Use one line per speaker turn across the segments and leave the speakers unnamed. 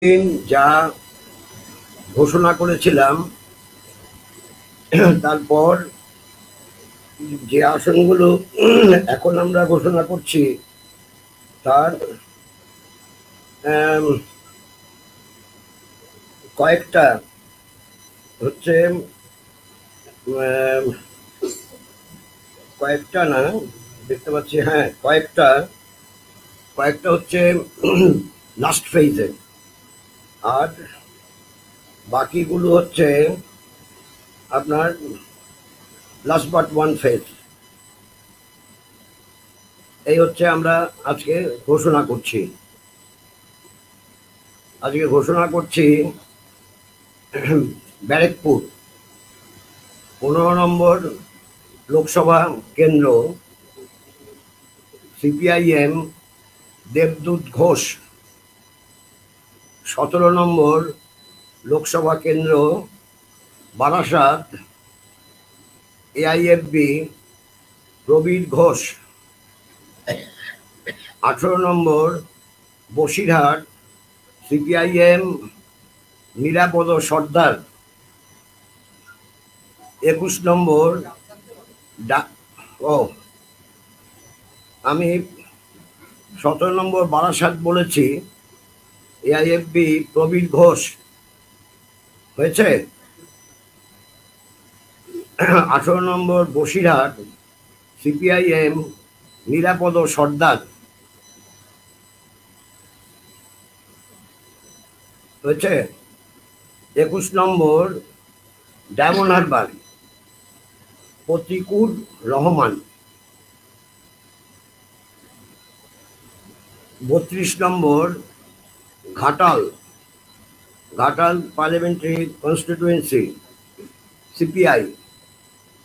দিন যা ঘোষণা করেছিলাম তারপর যে আসনগুলো এখন আমরা ঘোষণা করছি তার কয়েকটা হচ্ছে কয়েকটা না দেখতে পাচ্ছি, হ্যাঁ কয়েকটা কয়েকটা হচ্ছে লাস্ট ফেজে, আর বাকিগুলো হচ্ছে আপনার লাস্ট বাট ওয়ান ফেজ। এই হচ্ছে আমরা আজকে ঘোষণা করছি ব্যারেকপুর 15 নম্বর লোকসভা কেন্দ্র, সিপিআইএম দেবদূত ঘোষ। 17 নম্বর লোকসভা কেন্দ্র, বারাসাত, এআইএফবি প্রবীর ঘোষ। 18 নম্বর বসিরহাট, সিপিআইএম নিরাপদ সর্দার। 21 নম্বর আমি 17 নম্বর বারাসাত বলেছি, এআইএফবি প্রবীর ঘোষ হয়েছে। 18 নম্বর বসিরহাট, সিপিআইএম নিরাপদ সর্দার হয়েছে। 21 number Diamond Harbour, Pratikur Rahaman. 32 number Ghatal parliamentary constituency, CPI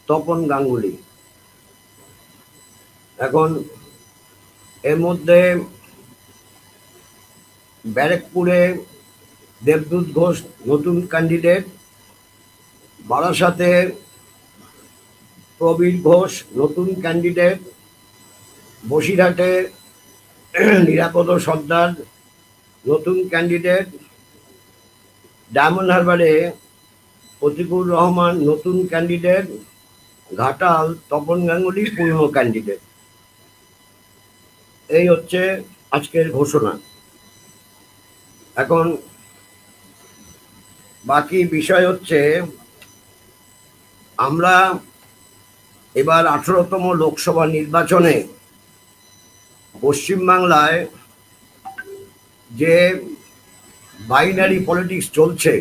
Tapan Ganguly. এখন এর মধ্যে ব্যারেকপুরে দেবদূত ঘোষ নতুন ক্যান্ডিডেট, বারাসাতে প্রবীর ঘোষ নতুন ক্যান্ডিডেট, বসিরহাটে নিরাপদ সর্দার নতুন ক্যান্ডিডেট, ডায়মন্ড হারবারে প্রতিকুর রহমান নতুন ক্যান্ডিডেট, ঘাটাল তপন গাঙ্গুলি পুরনো ক্যান্ডিডেট। এই হচ্ছে আজকের ঘোষণা। এখন বাকি বিষয় হচ্ছে, আমরা এবার 18তম লোকসভা নির্বাচনে পশ্চিমবাংলায় যে বাইনারি পলিটিক্স চলছে,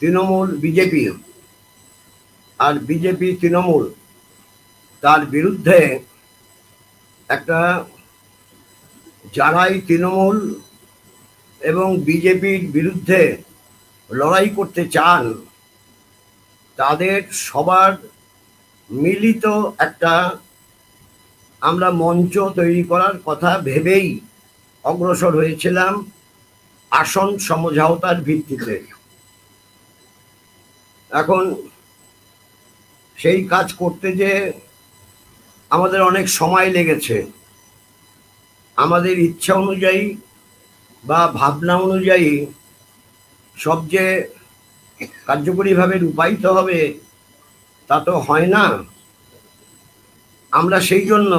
তৃণমূল বিজেপি আর বিজেপি তৃণমূল, তার বিরুদ্ধে একটা, যারাই তৃণমূল এবং বিজেপির বিরুদ্ধে লড়াই করতে চান তাদের সবার মিলিত একটা আমরা মঞ্চ তৈরি করার কথা ভেবেই অগ্রসর হয়েছিলাম আসন সমঝোতার ভিত্তিতে। এখন সেই কাজ করতে যে আমাদের অনেক সময় লেগেছে, আমাদের ইচ্ছা অনুযায়ী বা ভাবনা অনুযায়ী সব যে কার্যকরীভাবে রূপায়িত হবে তা তো হয় না। আমরা সেই জন্য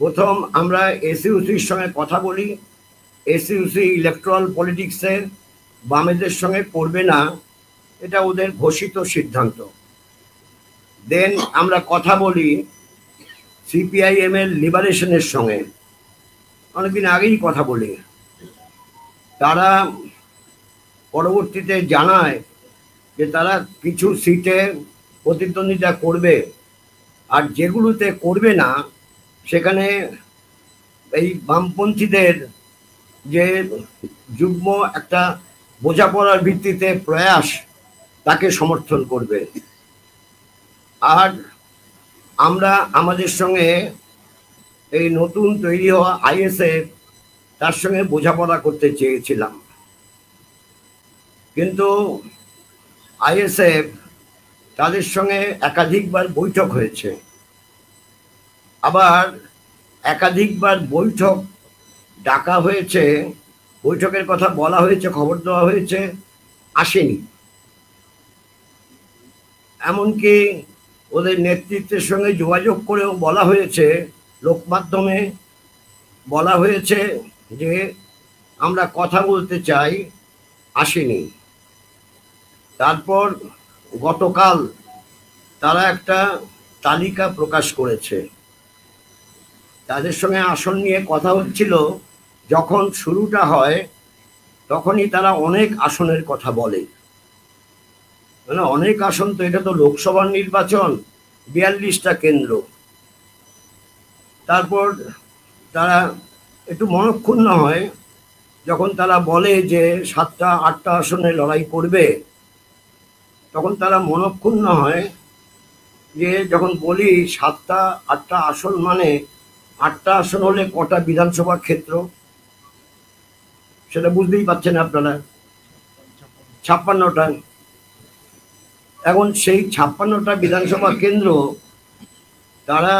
প্রথম আমরা এসইউসির সঙ্গে কথা বলি। এসইউসি ইলেকট্রাল পলিটিক্সে বামেদের সঙ্গে করবে না, এটা ওদের ঘোষিত সিদ্ধান্ত। দেন আমরা কথা বলি সিপিআইএম এর লিবারেশনের সঙ্গে, অনেকদিন আগেই কথা বলি। তারা পরবর্তীতে জানায় যে তারা কিছু সিটে প্রতিদ্বন্দ্বিতা করবে, আর যেগুলোতে করবে না সেখানে এই বামপন্থীদের যে যুগ্ম একটা বোঝাপড়ার ভিত্তিতে প্রয়াস, তাকে সমর্থন করবে। আর আমরা আমাদের সঙ্গে এই নতুন তৈরি হওয়া আইএসএফ, তার সঙ্গে বোঝাপড়া করতে চেয়েছিলাম, কিন্তু আইএসএফ তাদের সঙ্গে একাধিকবার বৈঠক হয়েছে, আবার একাধিকবার বৈঠক ডাকা হয়েছে বৈঠকের কথা বলা হয়েছে, খবর দেওয়া হয়েছে, আসেনি। এমনকি ওদের নেতৃত্বের সঙ্গে যোগাযোগ করেও বলা হয়েছে, লোকমাধ্যমে বলা হয়েছে যে আমরা কথা বলতে চাই, আসেনি। তারপর গতকাল তারা একটা তালিকা প্রকাশ করেছে, তাদের সঙ্গে আসন নিয়ে কথা হচ্ছিল। যখন শুরুটা হয় তখনই তারা অনেক আসনের কথা বলে, মানে অনেক আসন, তো এটা তো লোকসভার নির্বাচন, 42টা কেন্দ্র। তারপর তারা একটু মনক্ষুণ্ণ হয় যখন তারা বলে যে 7টা 8টা আসনে লড়াই করবে, তখন তারা মনক্ষুণ্ণ হয় যে যখন বলি 7টা 8টা আসন, মানে 8টা আসন হলে কটা বিধানসভা ক্ষেত্র, সেটা বুঝতেই পারছেন আপনারা, 56টা। এখন সেই 56টা বিধানসভা কেন্দ্র তারা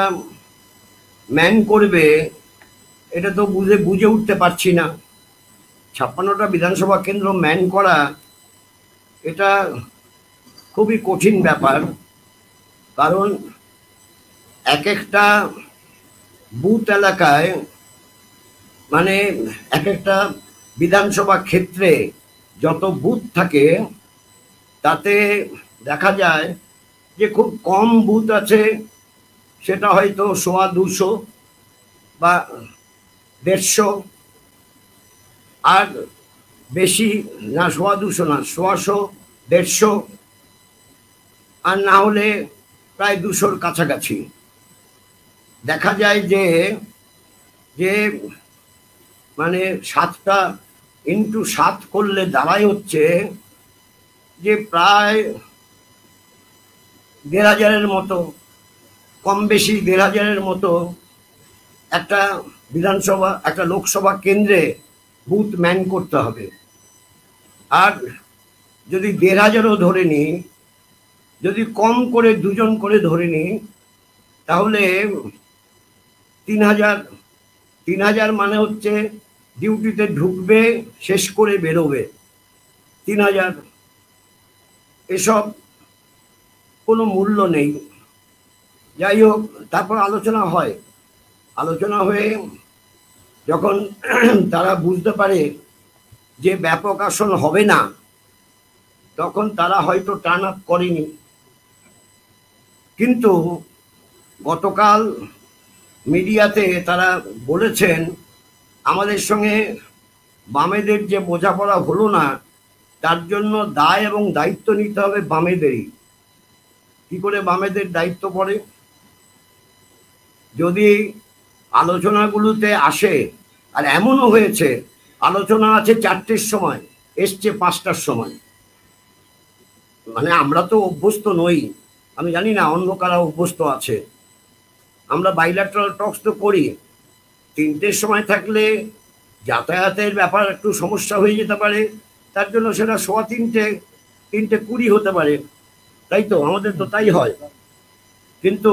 ম্যান করবে, এটা তো বুঝে উঠতে পারছি না। 56টা বিধানসভা কেন্দ্র ম্যান করা এটা খুবই কঠিন ব্যাপার, কারণ এক একটা বুথ এলাকায়, মানে এক একটা বিধানসভা ক্ষেত্রে যত বুথ থাকে তাতে দেখা যায় যে খুব কম বুথ আছে, সেটা হয়তো 100-200 বা 150, আর বেশি না, 100-200 না, 100-150, আর না হলে প্রায় 200-র কাছাকাছি। দেখা যায় যে যে মানে 7টা ইন্টু 7 করলে দাঁড়ায় হচ্ছে যে প্রায় 1,500-এর মতো, কম বেশি 1,500-এর মতো একটা বিধানসভা, একটা লোকসভা কেন্দ্রে বুথ ম্যান করতে হবে। আর যদি 1,500-ও ধরে নিই, যদি কম করে 2জন করে ধরে নিই, তাহলে 3,000। 3,000 মানে হচ্ছে ডিউটিতে ঢুকবে, শেষ করে বেরোবে, 3,000। এসব কোনো মূল্য নেই। যাই হোক, তারপর আলোচনা হয়, আলোচনা হয়ে যখন তারা বুঝতে পারে যে ব্যাপক আসন হবে না, তখন তারা হয়তো টার্ন আপ করেনি। কিন্তু গতকাল মিডিয়াতে তারা বলেছেন আমাদের সঙ্গে বামেদের যে বোঝাপড়া হলো না, তার জন্য দায় এবং দায়িত্ব নিতে হবে বামেদেরই। কি করে বামেদের দায়িত্ব পড়ে? যদি আলোচনাগুলোতে আসে, আর এমনও হয়েছে আলোচনা আছে 4টের সময়, এসছে 5টার সময়, মানে আমরা তো অভ্যস্ত নই, আমি জানি না অন্য কারা অভ্যস্ত আছে। আমরা বাইল্যাটারাল টক্স তো করি, 3টের সময় থাকলে যাতায়াতের ব্যাপার একটু সমস্যা হয়ে যেতে পারে, তার জন্য সেটা 3:15, 3:20 হতে পারে, তাই তো, আমাদের তো তাই হয়। কিন্তু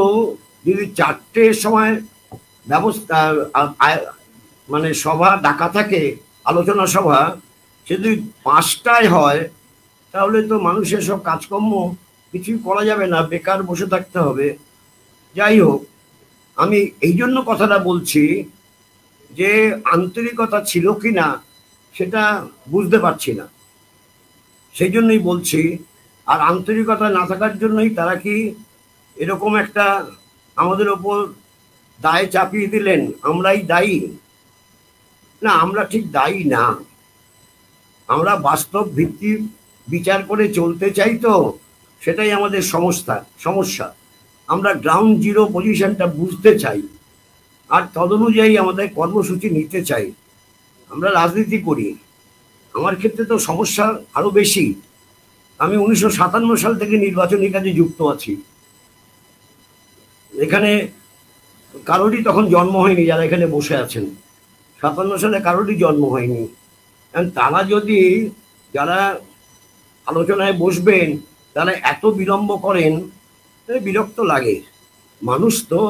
যদি 4টের সময় ব্যবস্থা, মানে সভা ডাকা থাকে, আলোচনা সভা, সে যদি 5টায় হয়, তাহলে তো মানুষের সব কাজকর্ম কিছুই করা যাবে না, বেকার বসে থাকতে হবে। যাই হোক, আমি এই জন্য কথাটা বলছি যে আন্তরিকতা ছিল কি না সেটা বুঝতে পারছি না, সেই জন্যই বলছি। আর আন্তরিকতা না থাকার জন্যই তারা কি এরকম একটা আমাদের ওপর দায় চাপিয়ে দিলেন, আমরাই দায়ী? না, আমরা ঠিক দায়ী না। আমরা বাস্তব ভিত্তি বিচার করে চলতে চাই, তো সেটাই আমাদের সমস্যা। আমরা গ্রাউন্ড জিরো পজিশনটা বুঝতে চাই, আর তদনুযায়ী আমাদের কর্মসূচি নিতে চাই। আমরা রাজনীতি করি, আমার ক্ষেত্রে তো সমস্যা আরো বেশি। আমি 1957 সাল থেকে নির্বাচনী কাজে যুক্ত আছি। এখানে কারোরই তখন জন্ম হয়নি, যারা এখানে বসে আছেন 57 সালে কারোরই জন্ম হয়নি। তারা যদি, যারা আলোচনায় বসবেন, তারা এত বিলম্ব করেন, বিরক্ত লাগে। মানুষ তো,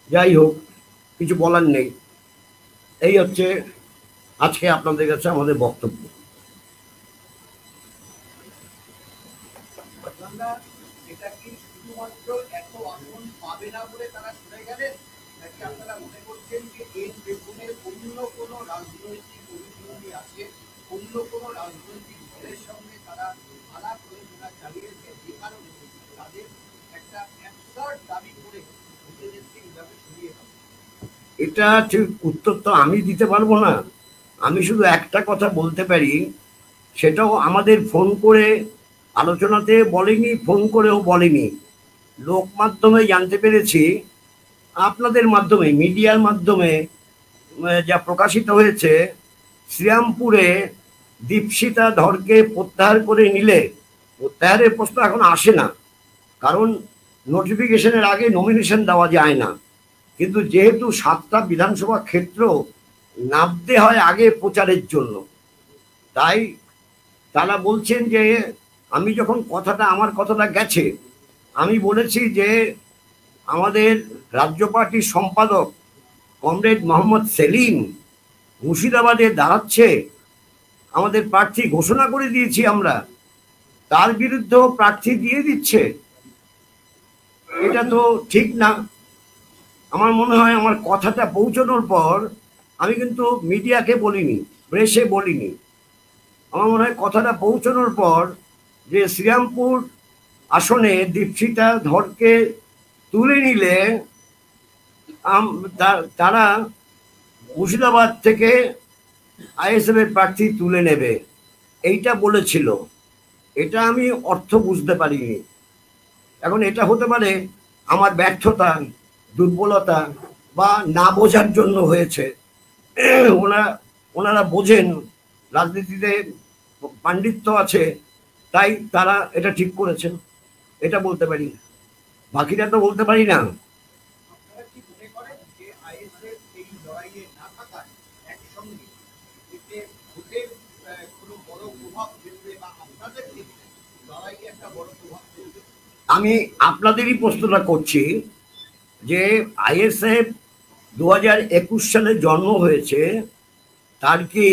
যাই হোক, কিছু বলার নেই। এই হচ্ছে আজকে আপনাদের কাছে আমাদের বক্তব্য।
এটা কি শুধুমাত্র এত আসন পাবে না বলে তারা সরে গেলেন, নাকি আপনারা মনে করছেন যে এর পেছনে অন্য কোনো রাজনৈতিক অভিযোগী আছে, অন্য কোনো রাজনৈতিক দলের সঙ্গে তারা আলাপ আলোচনা চালিয়েছে, যে কারণে তাদের একটা অ্যাবসার্ড দাবি করে নিজেদেরকে এইভাবে সরিয়ে দেবে?
এটা ঠিক উত্তর তো আমি দিতে পারবো না। আমি শুধু একটা কথা বলতে পারি, সেটাও আমাদের ফোন করে আলোচনাতে বলেনি, ফোন করেও বলেনি, লোক মাধ্যমে জানতে পেরেছি, আপনাদের মাধ্যমে, মিডিয়ার মাধ্যমে যা প্রকাশিত হয়েছে, শ্রীরামপুরে দীপশিতা ধরকে প্রত্যাহার করে নিলে, প্রত্যাহারের প্রশ্ন এখন আসে না, কারণ নোটিফিকেশনের আগে নমিনেশন দেওয়া যায় না। কিন্তু যেহেতু 7টা বিধানসভা ক্ষেত্র নামতে হয় আগে প্রচারের জন্য, তাই তারা বলছেন যে আমি যখন আমার কথাটা গেছে, আমি বলেছি যে আমাদের রাজ্য পার্টির সম্পাদক কমরেড মোহাম্মদ সেলিম মুর্শিদাবাদে দাঁড়াচ্ছে, আমাদের প্রার্থী ঘোষণা করে দিয়েছি আমরা, তার বিরুদ্ধেও প্রার্থী দিয়ে দিচ্ছে। এটা তো ঠিক না। আমার মনে হয় আমার কথাটা পৌঁছানোর পর, আমি কিন্তু মিডিয়াকে বলিনি, প্রেসে বলিনি, আমার মনে হয় কথাটা পৌঁছানোর পর যে শ্রীরামপুর আসনে দীপশিতা ধরকে তুলে নিলে তারা মুর্শিদাবাদ থেকে আইএসএফ এর প্রার্থী তুলে নেবে, এইটা বলেছিল। এটা আমি অর্থ বুঝতে পারিনি। এখন এটা হতে পারে আমার ব্যর্থতা, দুর্বলতা, বা না বোঝার জন্য হয়েছে। ওনারা বোঝেন, রাজনীতিতে পাণ্ডিত্য আছে, তাই তারা এটা ঠিক করেছেন, এটা বলতে পারি, বাকিটা তো বলতে পারি না।
আপনারা কি মনে করেন যে আইএসএফ এই লড়াইয়ে না থাকায় একসঙ্গে এতে ভোটের কোনো বড় প্রভাব ফেলবে, বা আপনাদের ক্ষেত্রে লড়াইয়ে একটা বড় প্রভাব ফেলবে?
আমি আপনাদেরই প্রশ্নটা করছি যে আইএসএফ 2021 সালে জন্ম হয়েছে, তার কি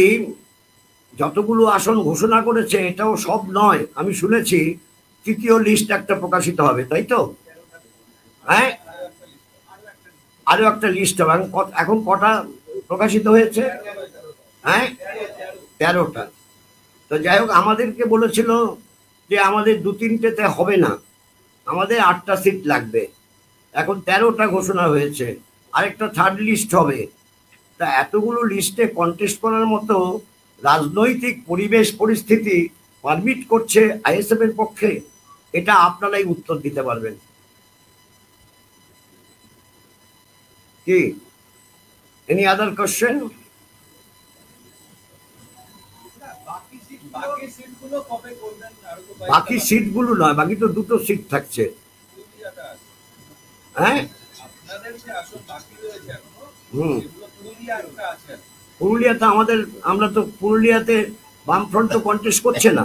যতগুলো আসন ঘোষণা করেছে এটাও সব নয়? আমি শুনেছি তৃতীয় লিস্ট একটা প্রকাশিত হবে, তাই তো? হ্যাঁ, আরো একটা লিস্ট হবে। এখন কটা প্রকাশিত হয়েছে? হ্যাঁ, 13টা। তো যাই হোক, আমাদেরকে বলেছিল যে আমাদের 2-3টেতে হবে না, আমাদের 8টা সিট লাগবে। এখন 13টা ঘোষণা হয়েছে, আরেকটা থার্ড লিস্ট হবে। তা এতগুলো লিস্টে কন্টেস্ট করার মতো রাজনৈতিক পরিবেশ পরিস্থিতি পারমিট করছে আইএসএফ এর পক্ষে? এটা আপনারাই উত্তর দিতে পারবেন। কি এনি আদার কোশ্চেন? বাকি সিটগুলো নয়, বাকি তো 2টো সিট থাকছে। হ্যাঁ, পুরুলিয়াতে আমরা তো পুরুলিয়াতে বামফ্রন্ট তো কন্টেস্ট করছে না।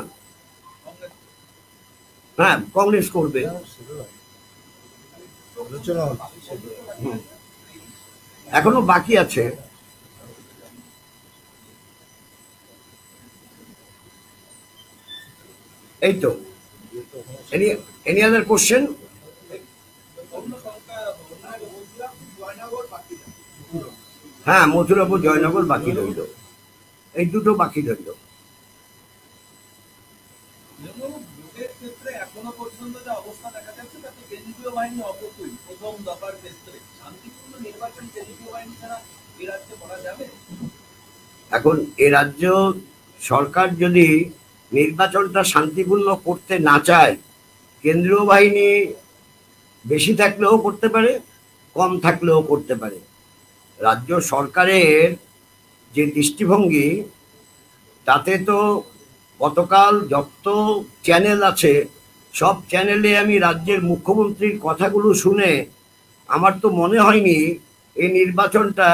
হ্যাঁ, কংগ্রেস করবে। এখনো বাকি আছে। এই তো। Any other question? হ্যাঁ, মথুরাপুর, জয়নগর বাকি রইল, এই 2টো বাকি রইল।
এখনো পর্যন্ত যে অবস্থা দেখা যাচ্ছে তাতে কেন্দ্রীয় বাহিনী অপকুল। প্রথম দফার ক্ষেত্রে শান্তিপূর্ণ নির্বাচন কেন্দ্রীয় বাহিনী ছাড়া এ রাজ্যে করা যাবে?
এখন এ রাজ্য সরকার যদি নির্বাচনটা শান্তিপূর্ণ করতে না চায়, কেন্দ্রীয় বাহিনী বেশি থাকলেও করতে পারে, কম থাকলেও করতে পারে। রাজ্য সরকারের যে দৃষ্টিভঙ্গি, তাতে তো গতকাল যত চ্যানেল আছে সব চ্যানেলে আমি রাজ্যের মুখ্যমন্ত্রীর কথাগুলো শুনে আমার তো মনে হয়নি এই নির্বাচনটা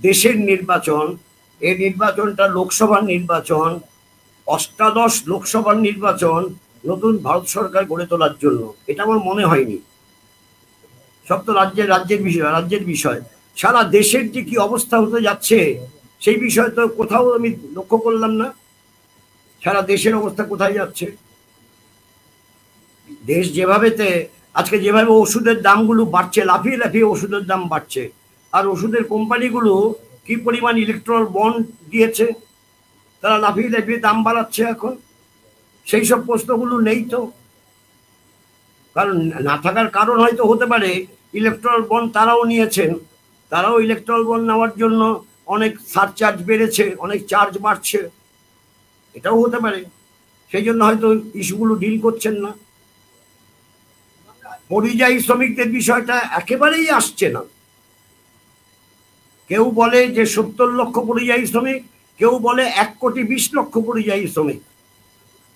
দেশের নির্বাচন, এই নির্বাচনটা লোকসভার নির্বাচন, অষ্টাদশ লোকসভার নির্বাচন নতুন ভারত সরকার গড়ে তোলার জন্য। এটা আমার মনে হয়নি। সব তো রাজ্যের বিষয়। সারা দেশের যে কি অবস্থা হতে যাচ্ছে সেই বিষয়ে তো কোথাও আমি লক্ষ্য করলাম না। সারা দেশের অবস্থা কোথায় যাচ্ছে? দেশ যেভাবেতে আজকে যেভাবে ওষুধের দামগুলো বাড়ছে, লাফিয়ে লাফিয়ে ওষুধের দাম বাড়ছে, আর ওষুধের কোম্পানিগুলো কি পরিমাণ ইলেকট্রাল বন্ড দিয়েছে, তারা লাফিয়ে লাফিয়ে দাম বাড়াচ্ছে এখন। সেই সব প্রশ্নগুলো নেই তো। কারণ না থাকার কারণ হয়তো হতে পারে ইলেকট্রাল বন্ড তারাও নিয়েছেন, তারাও ইলেকট্রাল বন্ড নেওয়ার জন্য অনেক সারচার্জ বেড়েছে, অনেক চার্জ বাড়ছে, এটাও হতে পারে। সেই জন্য হয়তো ইস্যুগুলো ডিল করছেন না। পরিযায়ী শ্রমিকদের বিষয়টা একেবারেই আসছে না। কেউ বলে যে 70 লক্ষ পরিযায়ী শ্রমিক, কেউ বলে 1,20,00,000 পরিযায়ী শ্রমিক।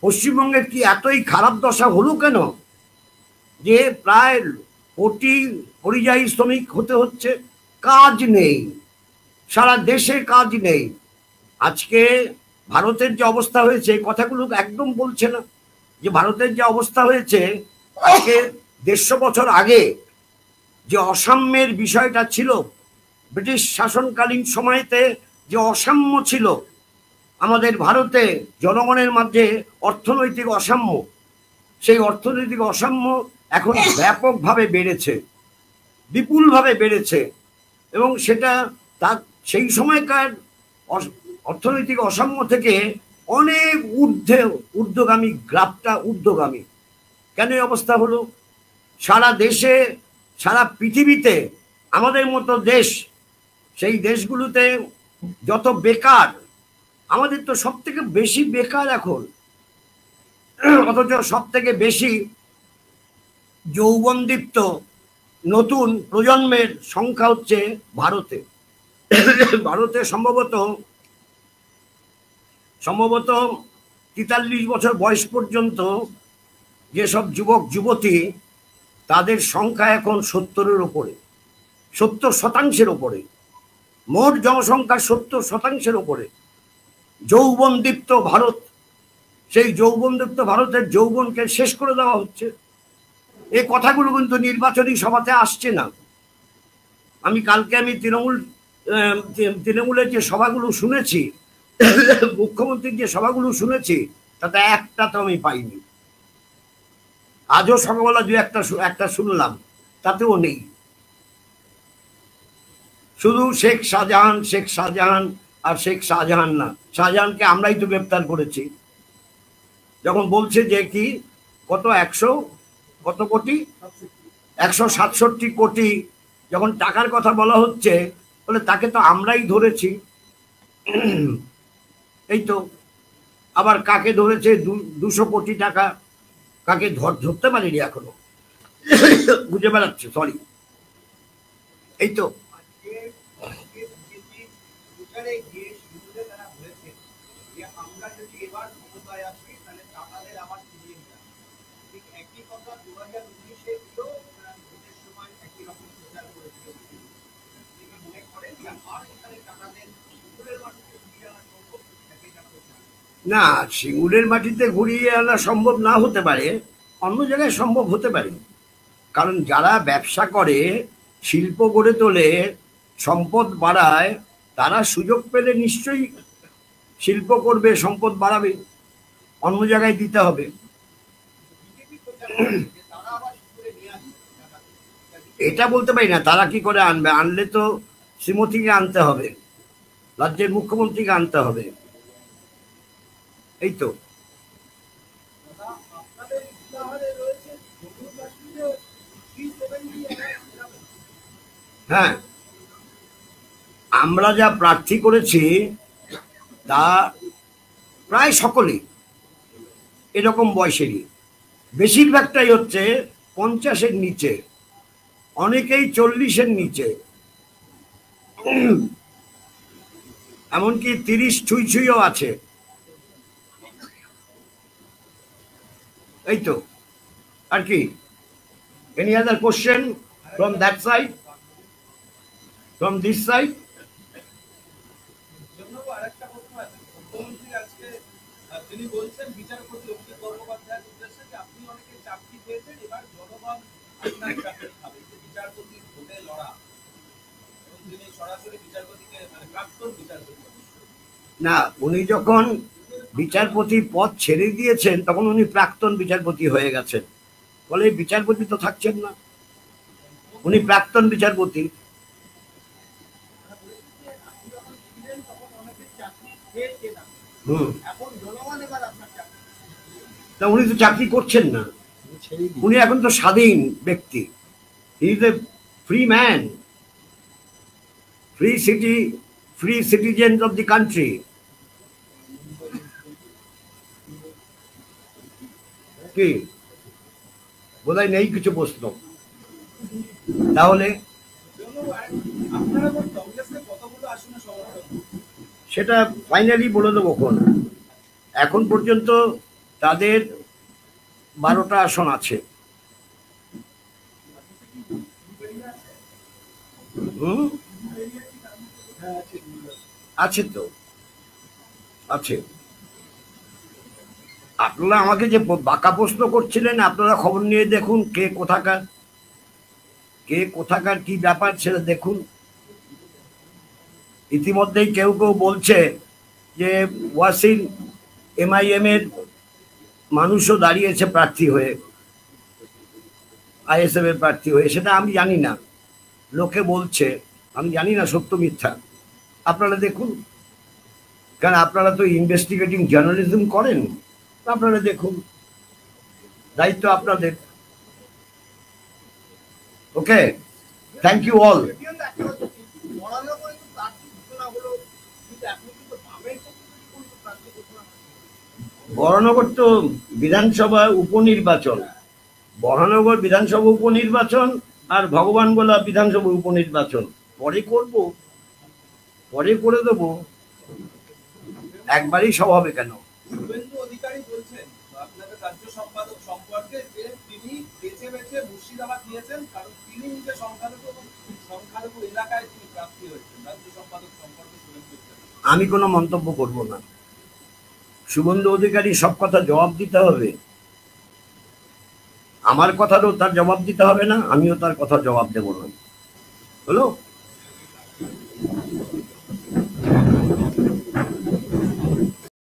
পশ্চিমবঙ্গের কি এতই খারাপ দশা হলো কেন যে প্রায় কোটি পরিযায়ী শ্রমিক হতে হচ্ছে? কাজ নেই, সারা দেশে কাজ নেই। আজকে ভারতের যে অবস্থা হয়েছে, কথাগুলো একদম বলছে না যে ভারতের যে অবস্থা হয়েছে আজকে 150 বছর আগে যে অসাম্যের বিষয়টা ছিল, ব্রিটিশ শাসনকালীন সময়তে যে অসাম্য ছিল আমাদের ভারতে, জনগণের মধ্যে অর্থনৈতিক অসাম্য, সেই অর্থনৈতিক অসাম্য এখন ব্যাপকভাবে বেড়েছে, বিপুলভাবে বেড়েছে। এবং সেটা তার সেই সময়কার অর্থনৈতিক অসাম্য থেকে অনেক ঊর্ধ্বগামী, গ্রাফটা ঊর্ধ্বগামী। কেন এই অবস্থা হলো? সারা দেশে, সারা পৃথিবীতে আমাদের মতো দেশ, সেই দেশগুলোতে যত বেকার, আমাদের তো সব থেকে বেশি বেকার এখন, অথচ সব থেকে বেশি যৌবনদীপ্ত নতুন প্রজন্মের সংখ্যা হচ্ছে ভারতে। ভারতে সম্ভবত 43 বছর বয়স পর্যন্ত যেসব যুবক যুবতী, তাদের সংখ্যা এখন 70-এর ওপরে, 70% ওপরে। মোট জনসংখ্যার 70% ওপরে। যৌবনদীপ্ত ভারত, সেই যৌবনদীপ্ত ভারতের যৌবনকে শেষ করে দেওয়া হচ্ছে। এই কথাগুলো কিন্তু নির্বাচনী সভাতে আসছে না। কালকে আমি তৃণমূলের যে সভাগুলো শুনেছি, মুখ্যমন্ত্রীর যে সভাগুলো শুনেছি, তাতে একটা তো আমি পাইনি। আজও সকালবেলা একটা শুনলাম, তাতেও নেই। শুধু শেখ শাহজাহান, শেখ শাহজাহান আর শেখ শাহজাহান না, শাহজাহানকে আমরাই তো গ্রেপ্তার করেছি। যখন বলছে যে কি কত 100 কত কোটি, 167 কোটি যখন টাকার কথা বলা হচ্ছে, বলে তাকে তো আমরাই ধরেছি। এই তো আবার কাকে ধরেছে 200 কোটি টাকা, কাকে ধরতে পারিনি এখনো, বুঝে বেড়াচ্ছে, সরি। এই তো না, সিঙ্গুরের মাটিতে ঘুরিয়ে আনা সম্ভব না হতে পারে, অন্য জায়গায় সম্ভব হতে পারে। কারণ যারা ব্যবসা করে, শিল্প গড়ে তোলে, সম্পদ বাড়ায়, তারা সুযোগ পেলে নিশ্চয়ই শিল্প করবে, সম্পদ বাড়াবে, অন্য জায়গায় দিতে হবে। এটা বলতে পারি না তারা কি করে আনবে, আনলে তো শ্রীমতীকে আনতে হবে, রাজ্যের মুখ্যমন্ত্রীকে আনতে হবে। এই তো হ্যাঁ, আমরা যা প্রার্থী করেছি তা প্রায় সকলেই এরকম বয়সেরই, বেশিরভাগটাই হচ্ছে 50-এর নিচে, অনেকেই 40-এর নিচে, এমনকি 30 ছুঁই ছুঁইও আছে। এই তো আর কি। Any other question from that side, from this side?
তিনি বলছেন বিচারপতি অভিজিৎ গঙ্গোপাধ্যায়ের উদ্দেশ্যে যে আপনি অনেকে চাকরি পেয়েছেন, এবার জনগণ আপনার চাকরি খাবে, বিচারপতির ভোটে লড়া। এবং তিনি সরাসরি বিচারপতিকে মানে প্রাক্তন বিচারপতি।
না, উনি যখন বিচারপতি পদ ছেড়ে দিয়েছেন তখন উনি প্রাক্তন বিচারপতি হয়ে গেছেন, ফলে বিচারপতি তো থাকছেন না, উনি প্রাক্তন বিচারপতি।
আপনি যখন ছিলেন তখন অনেকের চাকরি খেয়েছেন আপনি।
হুম।
এখন জনগণ এবার আপনার চাকরি।
তা উনি তো চাকরি করছেন না, উনি এখন তো স্বাধীন ব্যক্তি, he is a free man, free citizen of the country. কি বোধহয় নেই কিছু প্রশ্ন? তাহলে
আপনারা কংগ্রেসের কতগুলো আসনে সমর্থন?
সেটা ফাইনালি বলে দেবো কোন। এখন পর্যন্ত তাদের 12টা আসন আছে। আছে তো, আছে। আপনারা আমাকে যে বাঁকা প্রশ্ন করছিলেন, আপনারা খবর নিয়ে দেখুন কে কোথাকার কি ব্যাপার সেটা দেখুন। ইতিমধ্যেই কেউ কেউ বলছে যে ওয়াসিম MIM এর মানুষও দাঁড়িয়েছে প্রার্থী হয়ে, ISF এর প্রার্থী হয়ে। সেটা আমি জানি না, লোকে বলছে, আমি জানি না সত্য মিথ্যা। আপনারা দেখুন, কারণ আপনারা তো ইনভেস্টিগেটিং জার্নালিজম করেন, আপনারা দেখুন, দায়িত্ব আপনাদের। ওকে, থ্যাংক ইউ অল। বরানগর তো বিধানসভা উপনির্বাচন, বরানগর বিধানসভা উপনির্বাচন আর ভগবানগোলা বিধানসভা উপনির্বাচন পরে করব, পরে করে দেবো, একবারই সব হবে কেন?
শুভেন্দু অধিকারী বলছেন আপনাদের রাজ্য সম্পাদক সম্পর্কে যে তিনি বেছে বেছে মুর্শিদাবাদ নিয়েছেন, কারণ তিনি নিজে সংখ্যালঘু এলাকায় তিনি প্রার্থী হয়েছেন। রাজ্য সম্পাদক সম্পর্কে শুভেন্দু অধিকারী।
আমি কোনো মন্তব্য করব না। শুভেন্দু অধিকারী সব কথা জবাব দিতে হবে, আমার কথারও তার জবাব দিতে হবে না, আমিও তার কথা জবাব দেব না। হলো?